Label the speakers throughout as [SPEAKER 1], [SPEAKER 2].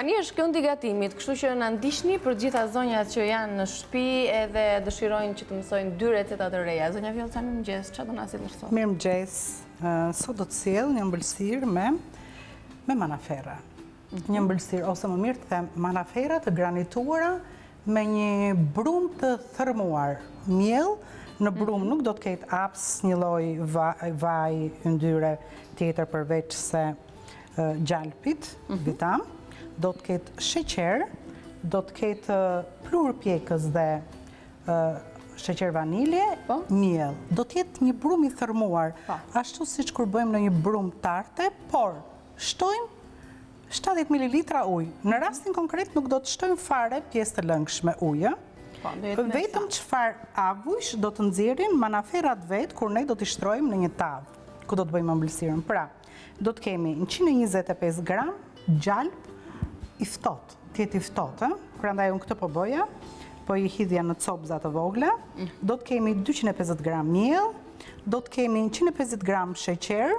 [SPEAKER 1] Tani është këndi gatimit, kështu që na ndihni për gjitha zonjat që janë në shtëpi edhe dëshirojnë që të mësojnë 2 receta të reja. Zonja Vjollca, mirëmëngjes, çfarë do na sjellësh sot?
[SPEAKER 2] Mirëmëngjes. Sot do të sjell një ëmbëlsirë me manafera. Një ëmbëlsirë ose më mirë të them manafera të granituara me një brumë të thërmuar. Miell në brumë nuk do të ketë asnjë lloj vaj yndyre tjetër përveç se gjalpit, vitam. Do të ketë sheqer, do të ketë plur pjekës dhe sheqer vanilje, miell. Do të jetë një brumë i thërmuar, ashtu siç kur bëjmë në një brumë tarte, por shtojmë 70 ml ujë. Në rastin konkret nuk do të shtojmë fare pjesë të lëngshme ujë. Vetëm çfarë avujsh do të nxjerrin manaferat vet kur ne do t'i shtrojmë në një tavë ku do të bëjmë ëmbëlsirën. Pra, do të kemi 125 gram gjalp i ftohtë, të jetë i ftohtë, prandaj unë këtë po bëja, po i hidhja në copëza të vogla. Do të kemi 250 gram miell, do të kemi 150 gram sheqer,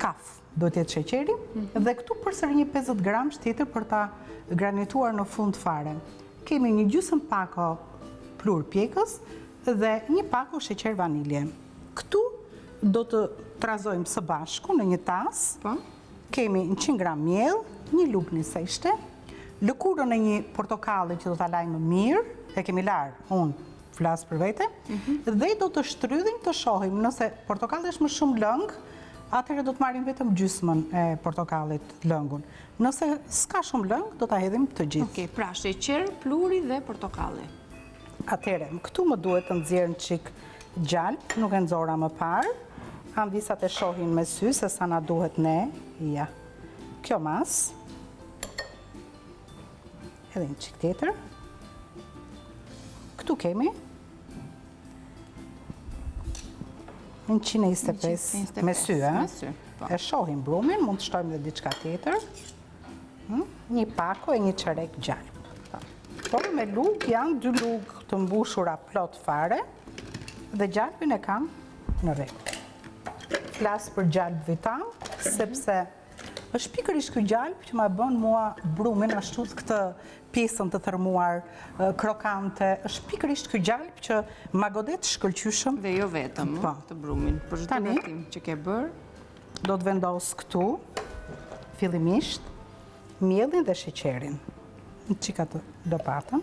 [SPEAKER 2] kaf, do të jetë sheqeri, dhe këtu përsëri një 50 gram tjetër për ta granituar në fund fare. Kemi një gjysmë pako plur pjekës dhe një pako sheqer vanilje. Këtu do të trazojmë së bashku në një tasë. Kemi 100 gram miell, një lugë një seshte, lëkurën e një portokalli që do ta lajmë mirë, e kemi larë, unë flas për vete, dhe do të shtrydhim të shohim nëse portokalli është më shumë lëng, atëherë do të marrim vetëm gjysmën e portokallit lëngun. Nëse s'ka shumë lëng, do ta hedhim të gjithë.
[SPEAKER 1] Okej, pra sheqer, pluri dhe portokalli.
[SPEAKER 2] Atëherë, këtu më duhet të nxjerr një çik gjalp, nuk e nxora më parë. Anvisat e shohin me sy se sa na duhet ne. Ja. Kjo mas. Edhe një çik tjetër. Këtu kemi 125 me sy, e shohim brumin, mund të shtojmë edhe diçka tjetër. Një pako e një çerek gjalp. Por me lugë janë 2 lugë të mbushura plot fare dhe gjalpin e kam në rregull. Flas për gjalp vitam, sepse është pikërisht ky gjalp që ma bën mua brumin ashtu këtë pjesën të thërmuar, krokante, është pikërisht ky gjalp që ma godet shkëlqyshëm.
[SPEAKER 1] Dhe jo vetëm të brumin, për çdo gatim që ke bërë.
[SPEAKER 2] Do të vendos këtu, fillimisht, miellin dhe sheqerin. Në çika të lopatën.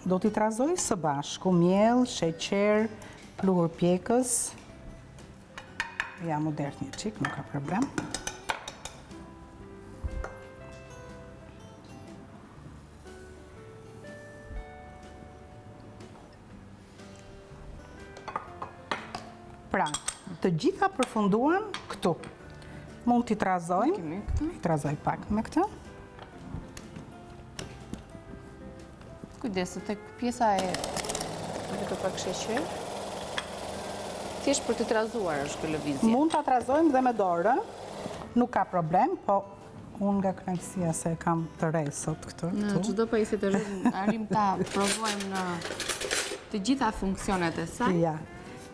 [SPEAKER 2] Do t'i trazoj së bashku, miell, sheqer, plur pjekës. Ja, mu dert një çik, nuk ka problem. Pra, të gjitha përfunduan këtu. Mund t'i trazojmë, i trazoj pak me këtë.
[SPEAKER 1] Kujdes, tek pjesa e këtë pak sheqer. Thjesht për të trazuar është kjo lëvizje.
[SPEAKER 2] Mund ta trazojmë dhe me dorë, nuk ka problem, po unë nga kënaqësia se kam të re sot këtë.
[SPEAKER 1] Në çdo pajisje të re arrim ta provojmë në të gjitha funksionet e saj.
[SPEAKER 2] Ja,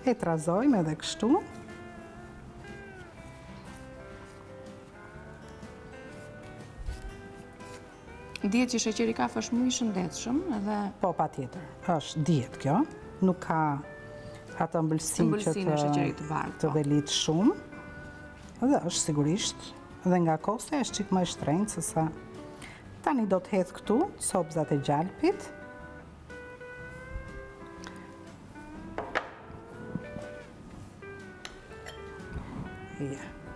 [SPEAKER 2] e trazojmë edhe kështu.
[SPEAKER 1] Dihet që sheqeri kaf është më i shëndetshëm edhe...
[SPEAKER 2] Po, patjetër, është dihet kjo, nuk ka atë ëmbëlsinë që të velit shumë, dhe është sigurisht, dhe nga koste është çik më e shtrenjtë se sa. Tani do të hedh këtu copëzat e gjalpit.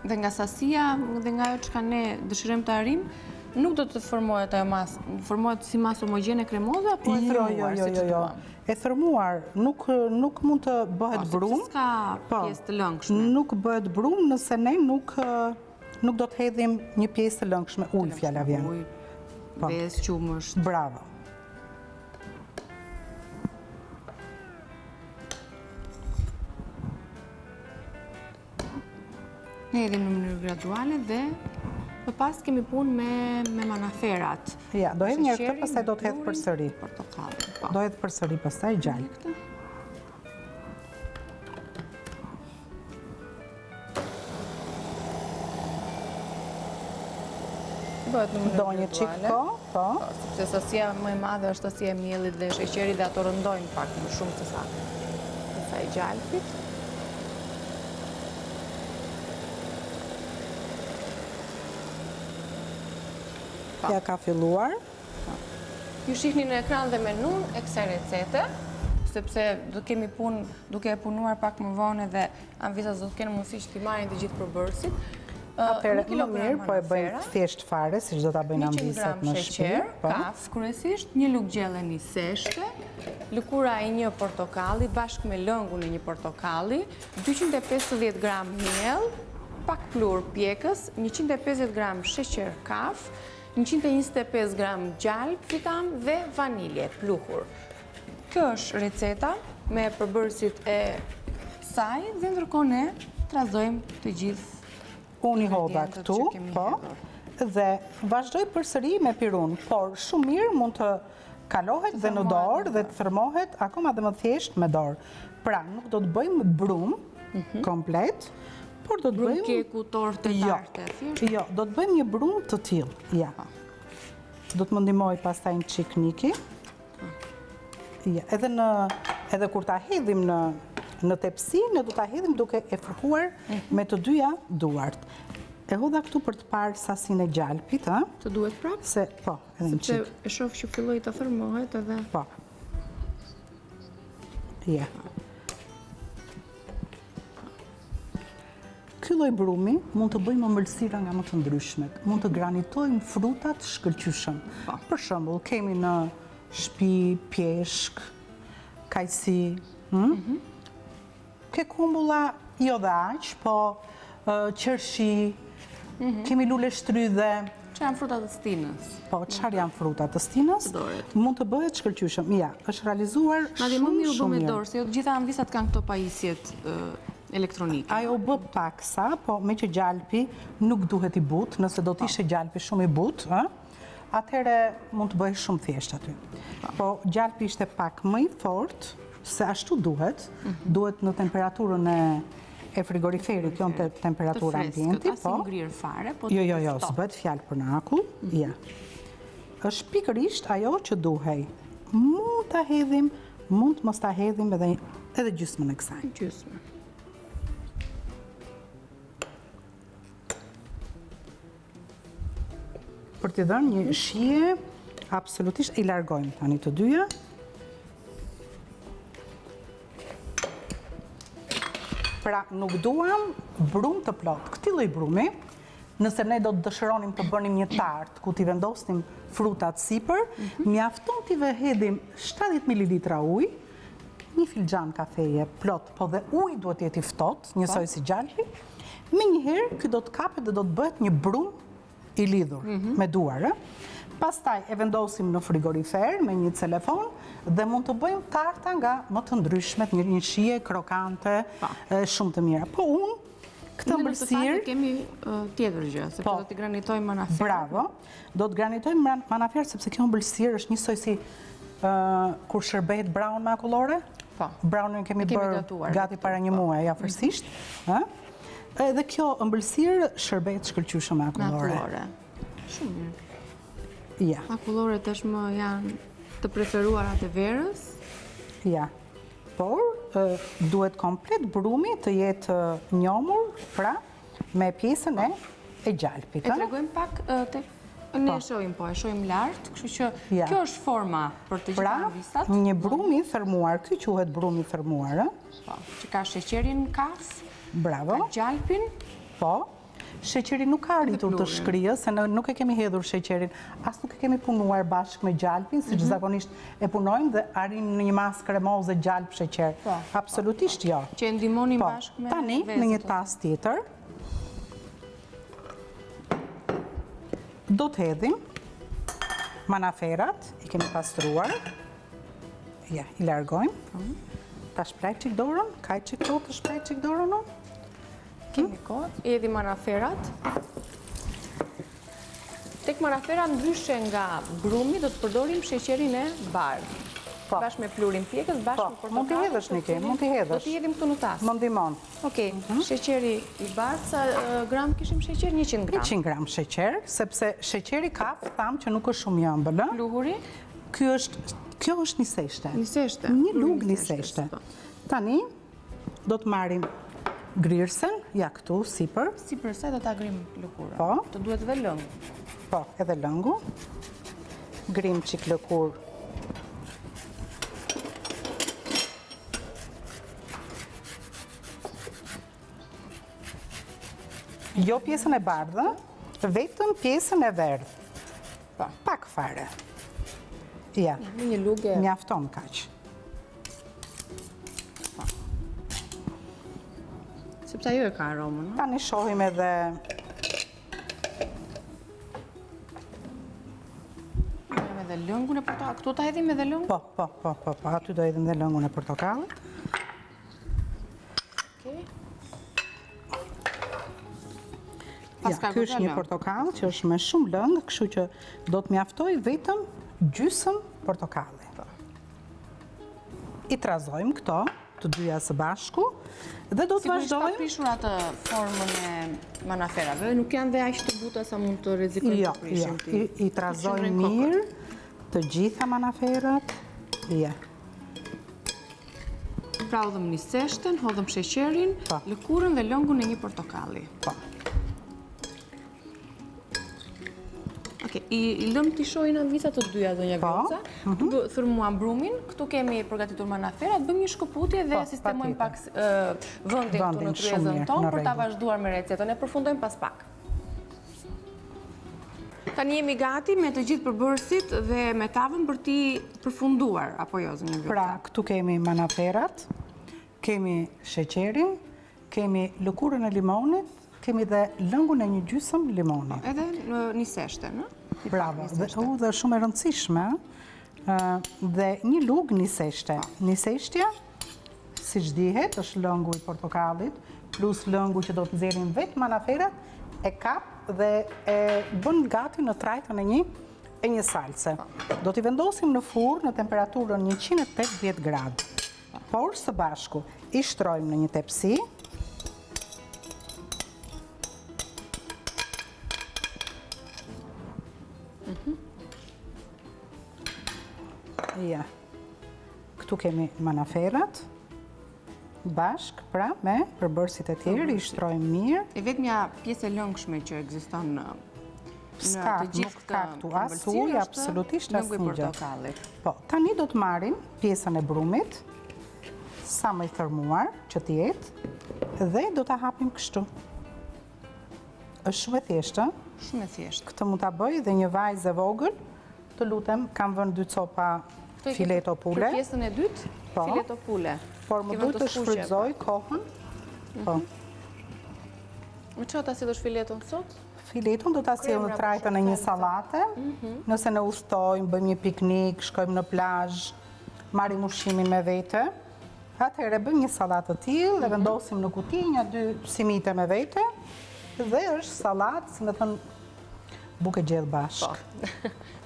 [SPEAKER 1] Dhe nga sasia dhe nga ajo çka ne dëshirojmë të arrim, nuk do të formohet ajo masë, formohet si masë homogjene kremoze, apo e thërmuar, si që të duam?
[SPEAKER 2] E thërmuar, nuk mund të bëhet brumë.
[SPEAKER 1] S'ka pjesë të lëngshme.
[SPEAKER 2] Nuk bëhet brumë nëse ne nuk do të hedhim një pjesë të lëngshme, ujë fjala vjen.
[SPEAKER 1] Ujë, vezë, qumësht.
[SPEAKER 2] Bravo.
[SPEAKER 1] Ne hedhim në mënyrë graduale dhe më pas kemi punë me manaferat.
[SPEAKER 2] Ja, do hedh një herë këtë, pastaj do të hedh përsëri.
[SPEAKER 1] Portokalli.
[SPEAKER 2] Do hedh përsëri pastaj gjalp.
[SPEAKER 1] Bëhet në mënyrë
[SPEAKER 2] Do një qik
[SPEAKER 1] graduale.
[SPEAKER 2] po.
[SPEAKER 1] Sepse sasia më e madhe është sasia e miellit dhe sheqerit dhe ato rëndojnë pak më shumë se sa e gjalpit.
[SPEAKER 2] Ja ka filluar.
[SPEAKER 1] Ju shihni në ekran dhe menun e kësaj recete, sepse duke e punuar pak më vonë dhe anvisat do të kenë mundësi që t'i marrin të gjithë përbërësit.
[SPEAKER 2] Atëherë më mirë, po e bëjmë thjesht fare, siç do ta bëjnë
[SPEAKER 1] 100
[SPEAKER 2] anvisat
[SPEAKER 1] gram
[SPEAKER 2] në shtëpi.
[SPEAKER 1] sheqer, kafë kryesisht, një lugë gjellë seshte, lëkura e një portokalli bashkë me lëngun e një portokalli, 250 gram miell, pak plur pjekës, 150 gram sheqer kafë, 125 gram gjalp fitam dhe vanilje pluhur. Kjo është receta me përbërësit e saj dhe ndërkohë ne trazojmë të gjithë.
[SPEAKER 2] Unë i hodha këtu, po, dhe vazhdoj përsëri me pirun, por shumë mirë mund të kalohet dhe në dorë dhe të thërmohet akoma dhe më thjesht me dorë. Pra, nuk do të bëjmë brum komplet, por do të bëjmë...
[SPEAKER 1] Brum keku, torte, tarte, thjesht?
[SPEAKER 2] Jo, do të bëjmë një brum të tillë, ja. Do të më ndihmoj pastaj një çik Niki. Ja, edhe kur ta hedhim në tepsi, ne do ta hedhim duke e fërkuar me të dyja duart. E hodha këtu për të parë sasinë e gjalpit, ha?
[SPEAKER 1] Të duhet prapë?
[SPEAKER 2] Se, po, edhe një
[SPEAKER 1] Sepse
[SPEAKER 2] çik.
[SPEAKER 1] e shoh që filloi të thërmohet edhe...
[SPEAKER 2] Po. Ja. Ky lloj brumi mund të bëjmë ëmbëlsira nga më të ndryshmet. Mund të granitojmë frutat shkëlqyshëm. Për shembull, kemi në shtëpi pjeshk, kajsi, ke kumbulla jo dhe aq, po qershi, kemi lule shtrydhe.
[SPEAKER 1] Që janë frutat të stinës?
[SPEAKER 2] Po, çfarë janë frutat të stinës? Mund të bëhet shkëlqyshëm. Ja, është realizuar
[SPEAKER 1] Madje më mirë u bë
[SPEAKER 2] shumë
[SPEAKER 1] me
[SPEAKER 2] mirë.
[SPEAKER 1] dorë, se jo të gjitha anvisat kanë këto pajisjet elektronike.
[SPEAKER 2] Ajo bë paksa, po me që gjalpi nuk duhet i but, nëse do t'ishe gjalpi shumë i but, atëhere mund të bëjë shumë thjesht aty. Po gjalpi ishte pak më i fort, se ashtu duhet në temperaturën e frigoriferit, jo në temperaturë ambienti.
[SPEAKER 1] Të freskët, as i ngrirë fare, po
[SPEAKER 2] Jo, s'bët fjalë për në akull, ja. Është pikërisht ajo që duhej. Mund ta hedhim, mund mos ta hedhim edhe gjysmën e kësaj.
[SPEAKER 1] Gjysmë.
[SPEAKER 2] Për t'i dhënë një shije, absolutisht i largojmë tani të dyja. Pra, nuk duam brum të plot. Këti lloj brumi, nëse ne do të dëshironim të bënim një tartë ku t'i vendosnim frutat sipër, mjafton t'i hedhim 70 ml ujë, një filxhan kafeje plot, po dhe uji duhet jeti ftohtë, njësoj si gjalpi. Menjëherë ky do të kapet dhe do të bëhet një brum i lidhur me duar. Pastaj e vendosim në frigorifer me një celefon dhe mund të bëjmë tarta nga më të ndryshmet, një shije krokante, shumë të mira. Po unë këtë ëmbëlsirë...
[SPEAKER 1] Në kemi tjetër gjë, sepse do t'i granitojmë manaferë.
[SPEAKER 2] Bravo, do të granitojmë manaferë sepse kjo ëmbëlsirë është njësoj si kur shërbehet brown me akullore. Brownin kemi bërë gati para një muaji, afërsisht. Edhe kjo ëmbëlsirë shërbehet shkëlqyshëm me akullore.
[SPEAKER 1] Shumë mirë.
[SPEAKER 2] Ja.
[SPEAKER 1] Akullore tashmë janë të preferuarat e verës.
[SPEAKER 2] Ja. Por, duhet komplet brumi të jetë njomur, pra, me pjesën e gjalpit.
[SPEAKER 1] E tregojmë pak ne e shohim lartë, kështu që kjo është forma për të gjitha anvisat.
[SPEAKER 2] Pra, një brumi thërmuar, ky quhet brumi thërmuar,
[SPEAKER 1] që ka sheqerin kafë,
[SPEAKER 2] bravo,
[SPEAKER 1] ka gjalpin,
[SPEAKER 2] po. Sheqeri nuk ka arritur të shkrijë, se nuk e kemi hedhur sheqerin, as nuk e kemi punuar bashkë me gjalpin, si që zakonisht e punojmë dhe arrin në një masë kremoze gjalp sheqer. Absolutisht jo.
[SPEAKER 1] Që e ndihmonin bashkë me
[SPEAKER 2] tani, në një tas tjetër, do të hedhim manaferat, i kemi pastruar. Ja, i largojmë. Ta shplaj qik dorën, ka i qik to të shplaj qik dorën o?
[SPEAKER 1] Kemi kohë, i edhi manaferat. Tek manafera ndryshe nga brumi, do të përdorim sheqerin e bardhë. bashkë me plurin pjekës, bashkë me portokallin.
[SPEAKER 2] Mund t'i hedhësh, Niki, mund t'i hedhësh.
[SPEAKER 1] Do t'i hedhim këtu në tas.
[SPEAKER 2] Më ndihmon.
[SPEAKER 1] Okej, sheqeri i bardhë, sa gram kishim sheqer? 100 gram.
[SPEAKER 2] 100 gram sheqer, sepse sheqeri kaf tham që nuk është shumë i ëmbël.
[SPEAKER 1] Pluhuri?
[SPEAKER 2] Kjo është niseshte.
[SPEAKER 1] Niseshte.
[SPEAKER 2] Një lugë niseshte. Tani, do të marrim grirsen, ja këtu, sipër.
[SPEAKER 1] Sipër se do t'a grim lëkurën.
[SPEAKER 2] Po.
[SPEAKER 1] Të duhet dhe lëng.
[SPEAKER 2] Po, edhe lëngu. Grim qik lëkur. Jo pjesën e bardhë, vetëm pjesën e verdhë. Pak fare. Ja,
[SPEAKER 1] Një lugë.
[SPEAKER 2] mjafton kaq.
[SPEAKER 1] Sepse ajo e ka aromën, no?
[SPEAKER 2] Tani shohim edhe
[SPEAKER 1] Edhe lëngun e portokallit. Këtu ta hedhim edhe lëngun?
[SPEAKER 2] Po, aty do edhim dhe lëngun e portokallit.
[SPEAKER 1] Okej.
[SPEAKER 2] Ja, ky është një portokall që është me shumë lëng, kështu që do të mjaftoj vetëm gjysmë portokalli. I trazojmë këto, të dyja së bashku, dhe do të
[SPEAKER 1] Sigurisht ka
[SPEAKER 2] vazhdojmë.
[SPEAKER 1] prishur atë formën e manaferave, nuk janë dhe aq të buta sa mund të rrezikojnë
[SPEAKER 2] Jo,
[SPEAKER 1] të prishim ti.
[SPEAKER 2] i trazojmë mirë të gjitha manaferat. Ja.
[SPEAKER 1] Pra hodhëm niseshten, hodhëm sheqerin,
[SPEAKER 2] Po.
[SPEAKER 1] lëkurën dhe lëngun e një portokalli.
[SPEAKER 2] Po.
[SPEAKER 1] Okej, i lëm t'i shohin në visa të dyja zonja
[SPEAKER 2] Po.
[SPEAKER 1] Goca. Këtu thërmuam brumin, këtu kemi përgatitur manaferat, bëjmë një shkëputje dhe sistemojmë pak vëndin këtu në
[SPEAKER 2] Vëndin, shumë
[SPEAKER 1] tryezën
[SPEAKER 2] mirë,
[SPEAKER 1] tonë
[SPEAKER 2] në
[SPEAKER 1] për ta
[SPEAKER 2] rregull.
[SPEAKER 1] vazhduar me recetën. E përfundojmë pas pak. Tani jemi gati me të gjithë përbërësit dhe me tavën për t'i përfunduar, apo jo, zonja Goca?
[SPEAKER 2] Pra, këtu kemi manaferat, kemi sheqerin, kemi lëkurën e limonit, kemi dhe lëngun e një gjysmë limoni.
[SPEAKER 1] Edhe në niseshte, në?
[SPEAKER 2] Bravo, dhe shumë e rëndësishme, dhe një lugë niseshte. Niseshtja, si dihet, është lëngu i portokallit, plus lëngu që do të nxjerrim vetë manaferat, e kap dhe e bën gati në trajtën e një salse. Do t'i vendosim në furrë në temperaturën 180 gradë. Por së bashku i shtrojmë në një tepsi. Ja, këtu kemi manaferat, bashk, pra me përbërësit e tjerë, i shtrojmë mirë.
[SPEAKER 1] E vetëmja pjesë e lëngshme që ekziston në të gjithë
[SPEAKER 2] Nuk ka këtu as ujë, absolutisht as
[SPEAKER 1] lëngu i
[SPEAKER 2] një gjë.
[SPEAKER 1] portokallit.
[SPEAKER 2] Po, tani do të marrim pjesën e brumit, sa më i thërmuar që t'jetë, dhe do t'a hapim kështu. Është shumë e thjeshtë,
[SPEAKER 1] Shumë e thjeshtë.
[SPEAKER 2] këtë mund t'a bëj dhe një vajzë e vogël, të lutem, kam vënë 2 copa fileto pule.
[SPEAKER 1] Për pjesën e dytë,
[SPEAKER 2] Po.
[SPEAKER 1] fileto pule.
[SPEAKER 2] Por më duhet të shfrytëzoj kohën. Po.
[SPEAKER 1] Më që ta si do shfileton sot?
[SPEAKER 2] Fileton do ta sjell në trajtën e një sallate. Nëse ne udhtojmë, bëjmë një piknik, shkojmë në plazh, marrim ushqimin me vete. Atëherë bëjmë një sallatë të tillë dhe vendosim në kuti 1-2 simite me vete. Dhe është sallatë, si më thon, bukë gjellë bashk.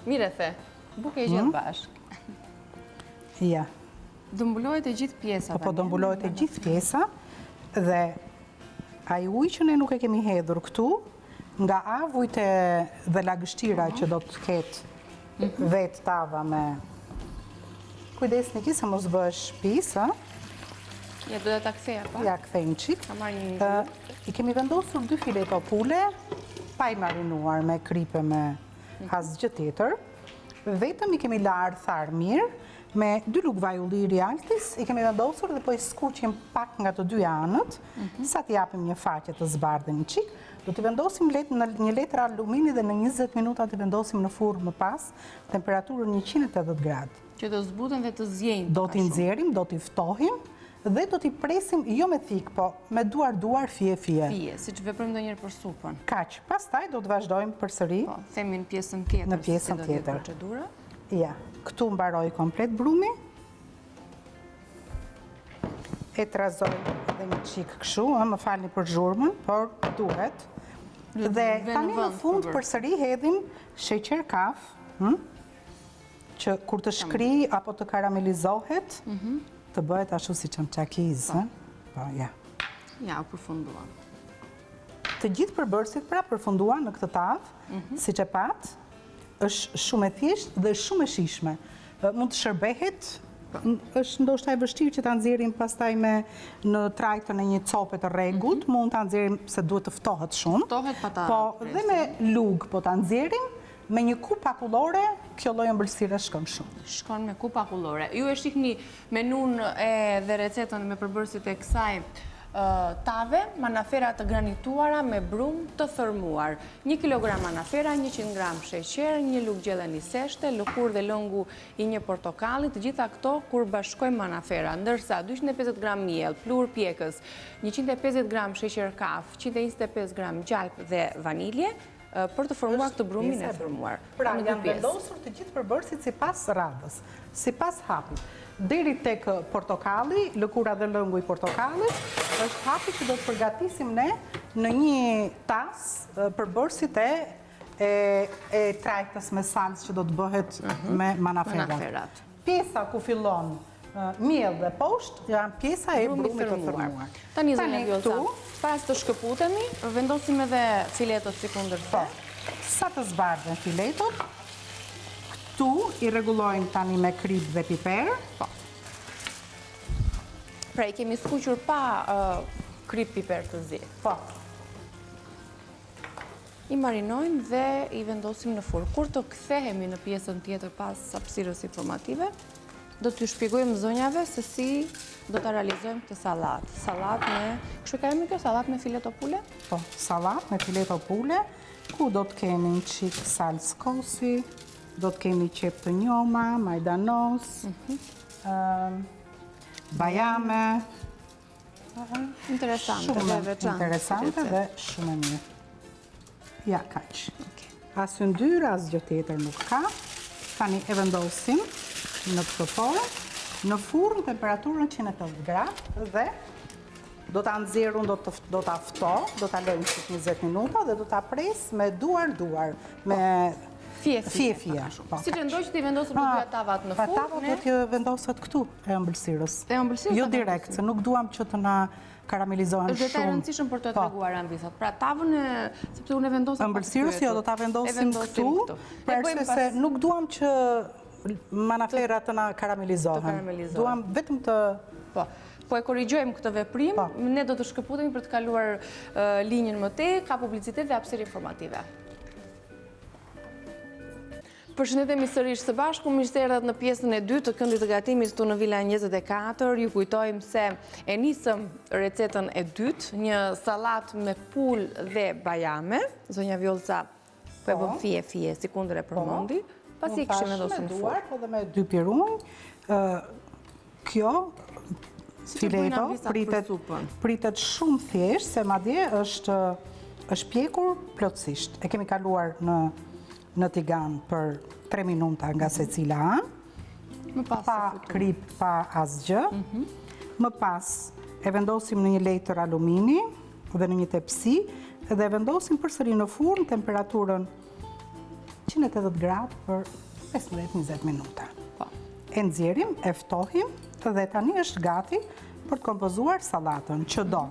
[SPEAKER 1] Mire the, buke i gjithë bashk.
[SPEAKER 2] Ja.
[SPEAKER 1] Dëmbulohet e gjithë pjesa.
[SPEAKER 2] Po dëmbulohet e gjithë pjesa dhe ai ujë që ne nuk e kemi hedhur këtu, nga avujt dhe lagështira që do të ketë vetë tava me... Kujdes Niki se mos bësh shtëpisë,
[SPEAKER 1] Ja, do të ta ktheja pa?
[SPEAKER 2] ja kthejmë qik.
[SPEAKER 1] Ka marrë një
[SPEAKER 2] I kemi vendosur 2 fileto pule, pa i marinuar me kripe me asgjë tjetër. Vetëm i kemi larë tharë mirë, me 2 lugë vaj ulliri altis, i kemi vendosur dhe po i skuqim pak nga të 2 anët, sa t'i japim një faqe të zbardhe një qik. Do t'i vendosim në një letër alumini dhe në 20 minuta t'i vendosim në furrë më pas, temperaturën 180 gradë.
[SPEAKER 1] që të zbuten dhe të zjenjë.
[SPEAKER 2] Do t'i nxjerrim, do t'i ftohim, dhe do t'i presim jo me thik, po me duar fije.
[SPEAKER 1] Fije, si që veprëm ndonjëherë për supën.
[SPEAKER 2] Kaq, pastaj do të vazhdojmë përsëri.
[SPEAKER 1] Po, themi në pjesën tjetër.
[SPEAKER 2] Në pjesën
[SPEAKER 1] si do të jetë
[SPEAKER 2] tjetër.
[SPEAKER 1] Procedura.
[SPEAKER 2] Ja, këtu mbaroj komplet brumi. E trazoj edhe një qik këshu, më falni për zhurmën, por duhet. Dhe tani në fund përsëri hedhim sheqer kaf, që kur të shkri apo të karamelizohet, të bëhet ashtu si çamçakiz, Po, ja.
[SPEAKER 1] Ja, u përfunduan.
[SPEAKER 2] Të gjithë përbërësit pra përfunduan në këtë tavë, siç e pat, është shumë e thjeshtë dhe shumë e shijshme. Mund të shërbehet, është ndoshta e vështirë që ta nxjerrim pastaj në trajtën e një cope të rregullt, mund ta nxjerrim se duhet të ftohet shumë.
[SPEAKER 1] Ftohet pa ta.
[SPEAKER 2] Po, dhe me lugë po ta nxjerrim, me një kupë akullore, kjo lloj ëmbëlsire shkon shumë.
[SPEAKER 1] Shkon me kupë akullore. Ju e shihni menun dhe recetën me përbërësit e kësaj tave, manafera të granituara me brum të thërmuar. 1 kg manafera, 100 g sheqer, 1 lugë gjellën i seshte, lëkurë dhe lëngu i një portokalli, të gjitha këto kur bashkojmë manafera, ndërsa 250 g miell, plur pjekës, 150 g sheqer kaf, 125 g gjalp dhe vanilje, për të formuar këtë brumin e thërmuar.
[SPEAKER 2] Pra, janë vendosur të gjithë përbërësit sipas radhës, sipas hapit. Deri tek portokalli, lëkura dhe lëngu i portokallit, është hapi që do të përgatisim ne në një tas përbërësit e trajtës me salcë që do të bëhet me manaferat. Pjesa ku fillon miell dhe poshtë janë pjesa e brumit të thërmuar.
[SPEAKER 1] Tani zonja Vjosa, para se të shkëputemi, vendosim edhe filetot si kundërse.
[SPEAKER 2] Sa të zbardhen filetot, këtu i rregullojmë tani me krip dhe piper.
[SPEAKER 1] Pra i kemi skuqur pa krip piper të zi.
[SPEAKER 2] Po.
[SPEAKER 1] I marinojmë dhe i vendosim në furrë. Kur të kthehemi në pjesën tjetër pas hapësirës informative, do t'ju shpjegojmë zonjave se si do të realizojmë këtë salat. Salat me, kështu ka emrin kjo, salat me fileto pule?
[SPEAKER 2] Po, salat me fileto pule, ku do të kemi një çik salcë kosi, do të kemi qep të njoma, majdanos, bajame.
[SPEAKER 1] Interesante dhe veçante.
[SPEAKER 2] Interesante dhe shumë e mirë. Ja, kaq. As yndyrë, as gjë tjetër nuk ka. Tani e vendosim në këtë formë, në furrë temperaturën 180 gradë dhe do ta nxjerrun, do ta fto, do ta lëmë për 20 minuta dhe do ta pres me duar, me fie.
[SPEAKER 1] Siç e ndoj që t'i vendosëm të dyja tavat në furrë.
[SPEAKER 2] Tavat do t'ju vendoset këtu e ëmbëlsirës. Jo direkt, se nuk duam që të na karamelizohen shumë.
[SPEAKER 1] Është e rëndësishëm për të treguar ambisat. Pra tavën sepse unë e vendosëm
[SPEAKER 2] ëmbëlsirës, jo, do ta vendosim këtu, se nuk duam që manafera të na karamelizohen. Duam vetëm të...
[SPEAKER 1] Po e korrigjojmë këtë veprim, ne do të shkëputemi për të kaluar linjën më tej, ka publicitet dhe hapësirë informative. Përshëndetemi sërish së bashku, miq të erdhët në pjesën e dytë të këndit të gatimit këtu në Villa 24. Ju kujtojmë se e nisëm recetën e dytë, një sallat me pul dhe bajame. Zonja Vjosa po e bën fije si kundër e përmendi. Pasi kishim vendosur në furrë.
[SPEAKER 2] Po dhe me 2 pirunj. Kjo fileto pritet shumë thjesht, se madje është pjekur plotësisht. E kemi kaluar në tigan për 3 minuta nga secila anë, pa krip, pa asgjë. Më pas e vendosim në një letër alumini dhe në një tepsi dhe e vendosim përsëri në furrë në temperaturën 180 gradë për 15-20 minuta. E nxjerrim, e ftohim dhe tani është gati për të kompozuar sallatën, që do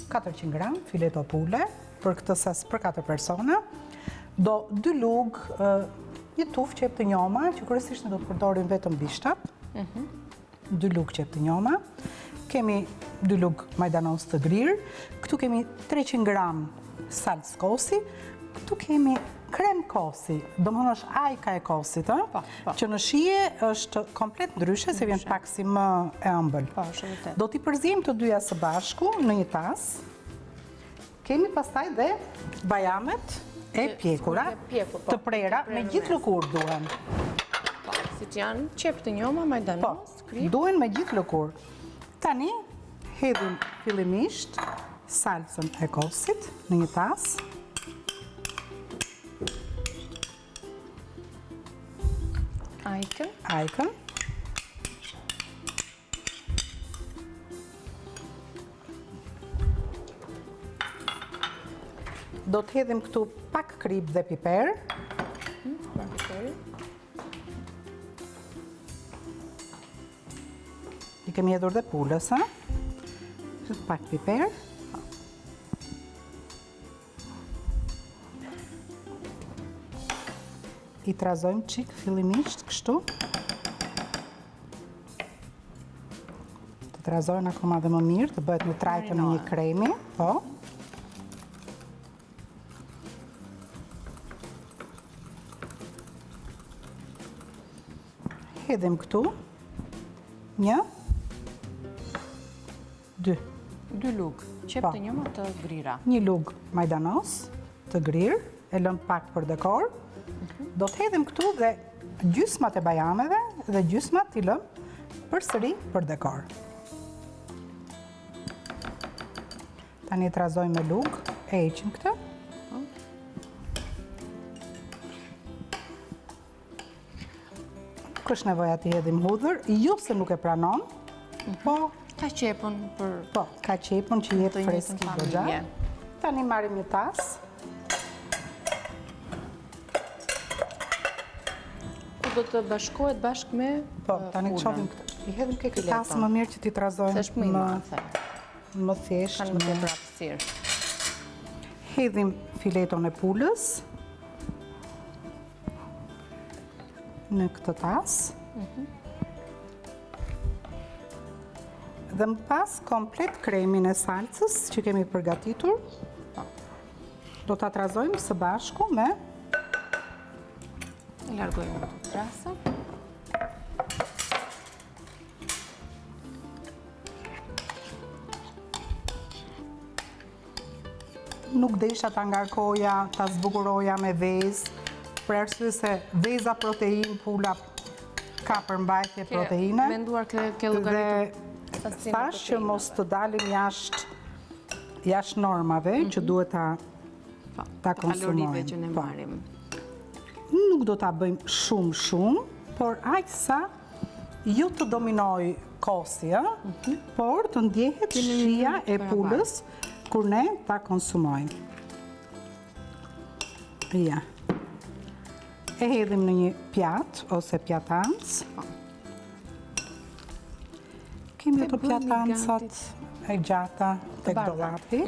[SPEAKER 2] 400 gram fileto pule për këtë sas për 4 persona, do 2 lugë, një tufë qep të njoma, që kryesisht ne do të përdorim vetëm bishtat, 2 lugë qep të njoma, kemi 2 lugë majdanos të grirë, këtu kemi 300 gram salcë kosi, këtu kemi krem kosi, do më thonë është ajka e kosit, që në shije është komplet ndryshe, se vjen pak si më e ëmbël. Do t'i përzim të dyja së bashku në një tas. Kemi pastaj dhe bajamet e pjekura, të prera, me gjithë lëkurë duhen.
[SPEAKER 1] Si që janë qep të njoma, majdanos, krip.
[SPEAKER 2] Duhen me gjithë lëkurë. Tani, hedhim fillimisht salcën e kosit në një tas. Ajkën. Do të hedhim këtu pak krip dhe piper. i kemi hedhur dhe pulës, ha? Pak piper. I trazojmë qik fillimisht, kështu. Të trazojnë akoma dhe më mirë, të bëhet në trajtën e një kremi, po. Hedhim këtu, 1, 2.
[SPEAKER 1] 2 lugë, qep të njëma të grira.
[SPEAKER 2] Një lugë majdanos të grirë, e lëm pak për dekor. Do të hedhim këtu dhe gjysmat e bajameve dhe gjysmat t'i lëm përsëri për dekor. Tani e trazojmë me lugë, e heqim këtë. Nuk është nevoja t'i hedhim hudhër, jo se nuk e pranon, po
[SPEAKER 1] Ka qepën për
[SPEAKER 2] Po, ka qepën që jep
[SPEAKER 1] të njëjtën
[SPEAKER 2] freski goxha.
[SPEAKER 1] familje.
[SPEAKER 2] Tani marrim një tas.
[SPEAKER 1] ku do të bashkohet bashkë me
[SPEAKER 2] Po, tani
[SPEAKER 1] punën.
[SPEAKER 2] çovim këtë. I hedhim këtë
[SPEAKER 1] Fileton.
[SPEAKER 2] tas më mirë që ti trazojmë
[SPEAKER 1] Se është më i madhe.
[SPEAKER 2] më thjesht.
[SPEAKER 1] Kanë më tepër aftësirë.
[SPEAKER 2] Hedhim fileton e pulës në këtë tas. Dhe më pas komplet kremin e salcës që kemi përgatitur, do ta trazojmë së bashku me
[SPEAKER 1] E largojmë të trasa.
[SPEAKER 2] Nuk desha ta ngarkoja, ta zbukuroja me vezë, për arsye se veza protein, pula ka përmbajtje proteine.
[SPEAKER 1] Menduar ke llogaritur sasinë
[SPEAKER 2] Thash që mos të dalim jashtë normave që duhet ta konsumojmë.
[SPEAKER 1] kalorive që ne
[SPEAKER 2] Po.
[SPEAKER 1] marrim.
[SPEAKER 2] Nuk do ta bëjmë shumë, por aq sa jo të dominoj kosi, por të ndjehet shija e pulës kur ne ta konsumojmë. Ja. E hedhim në një pjatë ose pjatancë. Kemi ato pjatancat e gjata tek dollapi.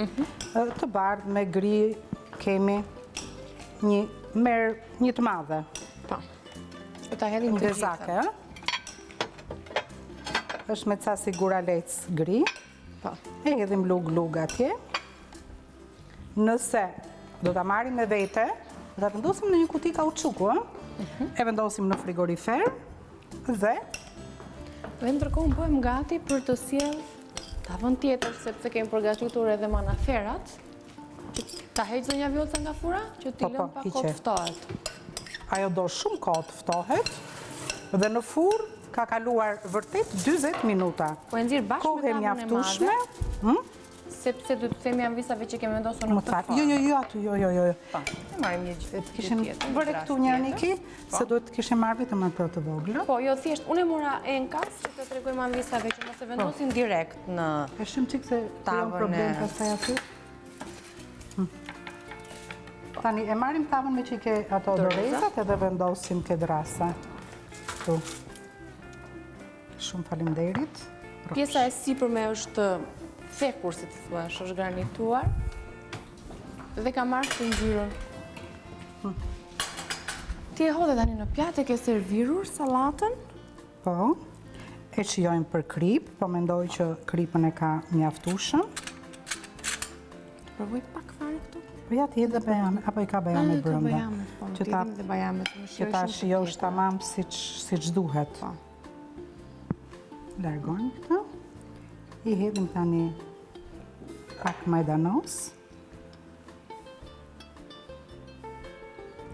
[SPEAKER 2] Të bardhë me gri kemi një të madhe.
[SPEAKER 1] Po. Do ta hedhim
[SPEAKER 2] Një
[SPEAKER 1] të
[SPEAKER 2] bezake,
[SPEAKER 1] gjitha.
[SPEAKER 2] është me ca siguralec gri.
[SPEAKER 1] Po.
[SPEAKER 2] E hedhim lug atje. Nëse do ta marrim me vete, do ta vendosim në një kuti kauçuku, e vendosim në frigorifer dhe
[SPEAKER 1] Dhe ndërkohë bëhem gati për të sjell tavën tjetër, sepse kemi përgatitur edhe manaferat. Ta heq zonja Vjoca nga fura, që t'i
[SPEAKER 2] Po,
[SPEAKER 1] lëm pak kohë
[SPEAKER 2] hiqe.
[SPEAKER 1] të ftohet.
[SPEAKER 2] ajo do shumë kohë të ftohet dhe në furr ka kaluar vërtet 40 minuta.
[SPEAKER 1] Po e nxirr bashkë me
[SPEAKER 2] Kohë e
[SPEAKER 1] tavën e
[SPEAKER 2] mjaftueshme.
[SPEAKER 1] madhe, sepse do të themi janë visave që kemi vendosur në
[SPEAKER 2] Më
[SPEAKER 1] këtë
[SPEAKER 2] fal.
[SPEAKER 1] formë.
[SPEAKER 2] Jo, aty, jo.
[SPEAKER 1] Po, e marrim një gjë
[SPEAKER 2] Kishim
[SPEAKER 1] tjetër.
[SPEAKER 2] bërë
[SPEAKER 1] një
[SPEAKER 2] këtu
[SPEAKER 1] rast
[SPEAKER 2] një
[SPEAKER 1] tjetër.
[SPEAKER 2] Niki, se duhet të kishim marrë vetëm ato të vogla.
[SPEAKER 1] Po, jo thjesht, unë e mora enkas që të tregojmë anvisave që mos e vendosin direkt në
[SPEAKER 2] E shumë qikë se
[SPEAKER 1] Tavën
[SPEAKER 2] janë problem
[SPEAKER 1] e-
[SPEAKER 2] pastaj aty. Tani, e marrim tavën me që ke ato dorezat edhe vendosim ke drasa. Tu. Shumë faleminderit.
[SPEAKER 1] pjesa e sipërme është thekur, si të thuash, është granituar dhe ka marrë të ngjyrën. Ti e hodhe tani në pjatë, e ke servirur sallatën.
[SPEAKER 2] Po, e shijojmë për krip, po mendoj që kripën e ka mjaftueshëm.
[SPEAKER 1] Provoj pak fare këtu.
[SPEAKER 2] Po ja ti edhe bajame, apo i ka bajame
[SPEAKER 1] Ka
[SPEAKER 2] brenda.
[SPEAKER 1] bajamet, po,
[SPEAKER 2] Që
[SPEAKER 1] t'i
[SPEAKER 2] ta
[SPEAKER 1] hedhim dhe bajamet. më
[SPEAKER 2] që
[SPEAKER 1] shijoj
[SPEAKER 2] ta
[SPEAKER 1] shumë të
[SPEAKER 2] shijosh
[SPEAKER 1] tjetër.
[SPEAKER 2] tamam siç duhet.
[SPEAKER 1] Po.
[SPEAKER 2] Largojmë këtë. I hedhim tani pak majdanos.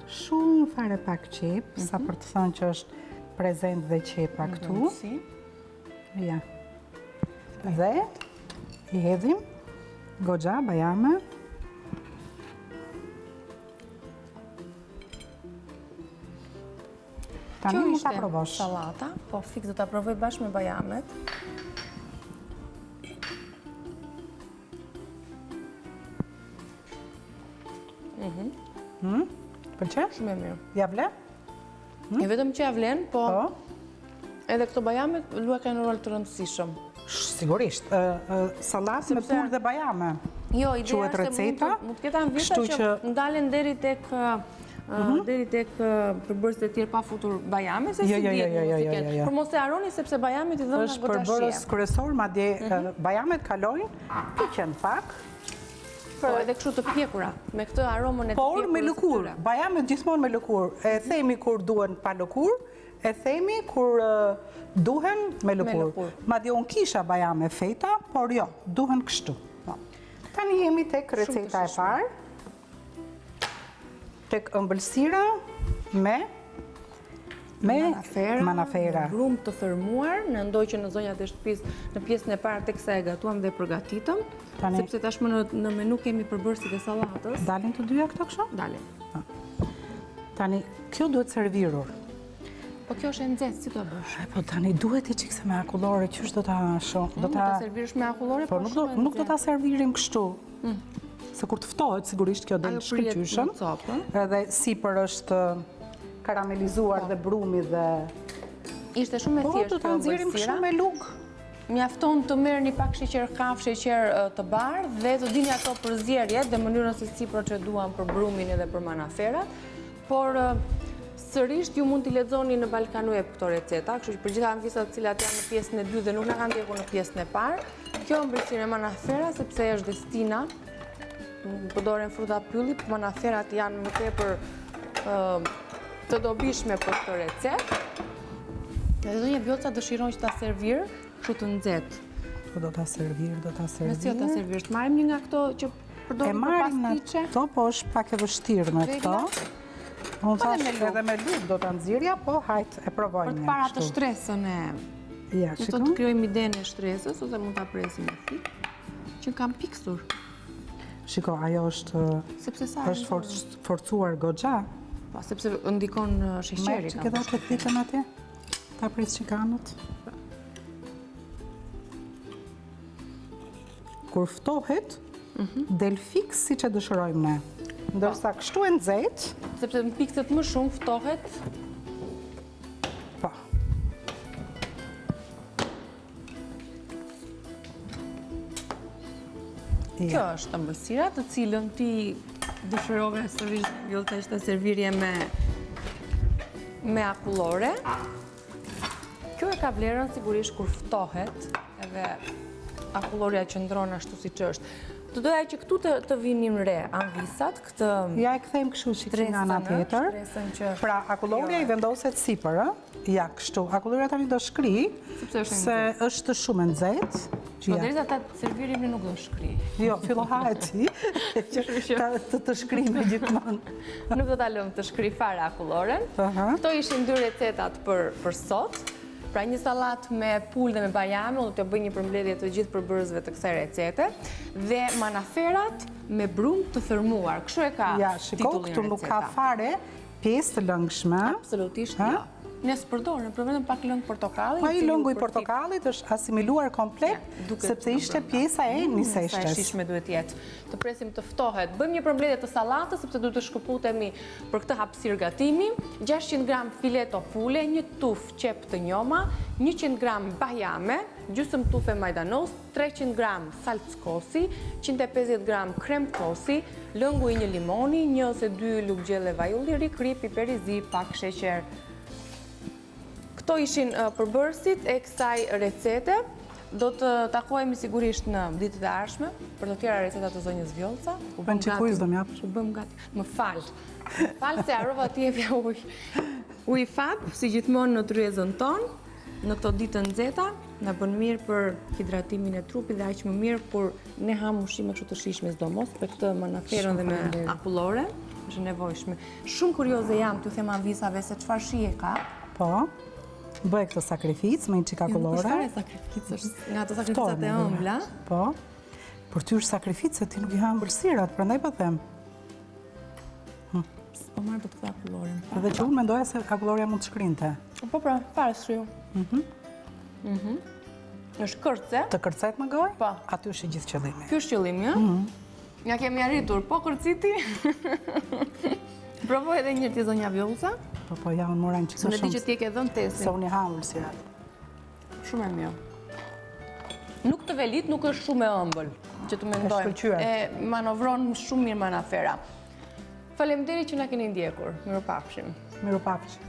[SPEAKER 2] Shumë fare pak qep, sa për të thënë që është prezent dhe qepa këtu.
[SPEAKER 1] Si?
[SPEAKER 2] Ja. Dhe i hedhim goxha, bajame. Tani
[SPEAKER 1] Kjo
[SPEAKER 2] mund ta
[SPEAKER 1] ishte
[SPEAKER 2] provosh.
[SPEAKER 1] sallata, po fiks do ta provoj bashkë me bajamet.
[SPEAKER 2] Pëlqen?
[SPEAKER 1] Shumë e mirë.
[SPEAKER 2] Ja vle?
[SPEAKER 1] E vetëm që ja vlen, po
[SPEAKER 2] Po.
[SPEAKER 1] edhe këto bajamet luajnë kanë rol të rëndësishëm.
[SPEAKER 2] Sigurisht, sallat me pur dhe bajame.
[SPEAKER 1] Jo, ideja
[SPEAKER 2] Quhet
[SPEAKER 1] është se
[SPEAKER 2] receta,
[SPEAKER 1] mund të ketë anvisa që ndalen deri tek përbërësit e tjerë pa futur bajame, se si djetë. Por mos e harroni sepse bajamet i dhënë nga
[SPEAKER 2] Është
[SPEAKER 1] gota
[SPEAKER 2] përbërës
[SPEAKER 1] shie.
[SPEAKER 2] kryesor, madje bajamet kalojnë, piqen pak,
[SPEAKER 1] Po, edhe kështu të pjekura, me këtë aromën e të
[SPEAKER 2] por me
[SPEAKER 1] pjekurës
[SPEAKER 2] lëkur.
[SPEAKER 1] tyre.
[SPEAKER 2] Bajamet gjithmonë me lëkur. E themi kur duhen pa lëkur, e themi kur duhen me lëkur.
[SPEAKER 1] lëkur.
[SPEAKER 2] Madje unë kisha bajame feta, por jo, duhen kështu. Tani jemi tek receta e parë, tek ëmbëlsira me manafera.
[SPEAKER 1] Brum të thërmuar, në ndoj që në zonjat e shtëpisë në pjesën e parë teksa e gatuam dhe përgatitëm, sepse tashmë në menu kemi përbërësit e sallatës.
[SPEAKER 2] Dalin të dyja këto kështu?
[SPEAKER 1] Dalin.
[SPEAKER 2] Tani, kjo duhet servirur.
[SPEAKER 1] Po kjo është e nxehtë, si të bësh?
[SPEAKER 2] Po tani duhet I qikse me akullore, qysh do ta shoh?
[SPEAKER 1] Do ta servirosh me akullore,
[SPEAKER 2] po nuk do ta servirim kështu. Se kur të ftohet, sigurisht kjo del shkëlqyshëm. Edhe sipër është karamelizuar dhe brumi dhe...
[SPEAKER 1] Ishte shumë e thjeshtë.
[SPEAKER 2] Po, do ta nxjerrim kështu me lugë.
[SPEAKER 1] Mjafton të merrni pak sheqer kafë, sheqer të bardhë dhe të dini ato përzierjet dhe mënyrën se si proceduan për brumin edhe për manaferat. Por sërish ju mund t'i lexoni në Balkan Web këto receta, kështu që për gjitha anfisat të cilat janë në pjesën e dytë dhe nuk na kanë ndjekur në pjesën e parë, kjo ëmbëlsirë e manafera sepse është destina. Përdoren fruta pylli, por manaferat janë më tepër të dobishme për këtë recetë. Dhe zonja Vjoca dëshiron që ta servir kështu të nxehtë.
[SPEAKER 2] Po do ta servir.
[SPEAKER 1] Me si do ta servirsh? Marrim një nga këto që përdorin për pastiqe?
[SPEAKER 2] Këto, po është pak e vështirë me këto. Unë thash edhe me lugë do ta nxjerrja, po hajt e provojmë.
[SPEAKER 1] Për të para të shtresën e...
[SPEAKER 2] Ja,
[SPEAKER 1] shikoj. Do të krijojmë idenë e shtresës, ose mund ta presim me thik, që kam piksur.
[SPEAKER 2] Shiko, ajo është forcuar goxha.
[SPEAKER 1] Po, sepse ndikon sheqeri.
[SPEAKER 2] Që këta të thikën atje? Ta pres qikanët. Kur ftohet, del fiks si që dëshirojmë ne. Ndërsa kështu e nxehtë.
[SPEAKER 1] Sepse në pikset më shumë ftohet.
[SPEAKER 2] Po.
[SPEAKER 1] Kjo është ëmbëlsira, të cilën ti dëshirove sërish Vjoca ishte servirje me akullore. Kjo e ka vlerën sigurisht kur ftohet, edhe akulloria qëndron ashtu siç është. Të doja që këtu të vinin re anvisat, këtë...
[SPEAKER 2] Ja e kthejmë kështu që që nga ana tjetër. Pra, akulloria I vendoset sipër, ja kështu. Akulloria tani do shkri, se është shumë e nxehtë.
[SPEAKER 1] Po derisa ta servirim nuk do shkri.
[SPEAKER 2] Jo, fillo ha e ti, të shkri me gjithmonë.
[SPEAKER 1] Nuk do ta lëm të shkri fare akulloren. Këto ishin 2 recetat për sot. Pra një salat me pul dhe me bajame, unë do të bëj një përmbledhje të gjithë përbërësve të kësaj recete, dhe manaferat me brum të thërmuar. Kështu e ka
[SPEAKER 2] ja, shiko, këtu nuk ka fare pjesë të lëngshme.
[SPEAKER 1] Absolutisht jo. Ne s'përdorëm, përvetëm pak lëng portokalli.
[SPEAKER 2] Pa I lëngu I portokallit është asimiluar komplet, sepse ishte pjesa e niseshtes.
[SPEAKER 1] Sa e shishme duhet jetë. Të presim të ftohet. Bëjmë një përmbledhje të sallatës, sepse duhet të shkëputemi për këtë hapësirë gatimi. 600 gram fileto pule, 1 tuf qep të njoma, 100 gram bajame, gjysmë tufe majdanos, 300 gram salckosi, 150 gram krem kosi, lëngu I 1 limoni, 1 ose 2 lugë gjelle vajulli, rikri, piperi zi, pak sheqer. Këto ishin përbërësit e kësaj recete. Do të takohemi sigurisht në ditët e ardhshme për të tjera recetat të zonjës Vjoca.
[SPEAKER 2] U bën çikuj do më japësh.
[SPEAKER 1] U bëm gati. Më fal. Më fal se harrova të jepja ujë fab, si gjithmonë në tryezën tonë, në këto ditë të nxehta, na bën mirë për hidratimin e trupit dhe aq më mirë kur ne ham ushqime kështu të shijshme sidomos për këtë manaferën dhe me akullore. Është nevojshme. Shumë kurioze jam t'ju them anvisave se çfarë shije ka.
[SPEAKER 2] Po. Bëj këtë sakrificë me një qika kullore.
[SPEAKER 1] Nuk është fare sakrificë, është nga ato sakrificat e ëmbla.
[SPEAKER 2] Po. Por ty është sakrificë, ti nuk I ha ëmbëlsirat, prandaj po them.
[SPEAKER 1] Po marrë do të këtë akullorin.
[SPEAKER 2] Edhe që unë mendoja se akulloria mund të shkrinte.
[SPEAKER 1] Po pra, fare shkriju. Është kërce.
[SPEAKER 2] Të kërcet më goj?
[SPEAKER 1] Po.
[SPEAKER 2] Aty është I gjithë qëllimi.
[SPEAKER 1] Ky është qëllimi, ja? Ja kemi arritur, po kërciti. Provoj edhe njërë ti zonja Vjoca.
[SPEAKER 2] Po, ja, unë mora një qikë shumë.
[SPEAKER 1] Së në di që ti ke dhënë testin.
[SPEAKER 2] Se unë I ha ëmbëlsirat.
[SPEAKER 1] Shumë e mirë. Nuk të velit, nuk është shumë e ëmbël, që të mendojmë. E manovron shumë mirë manafera. Faleminderit që na keni ndjekur. Mirupafshim.
[SPEAKER 2] Mirupafshim.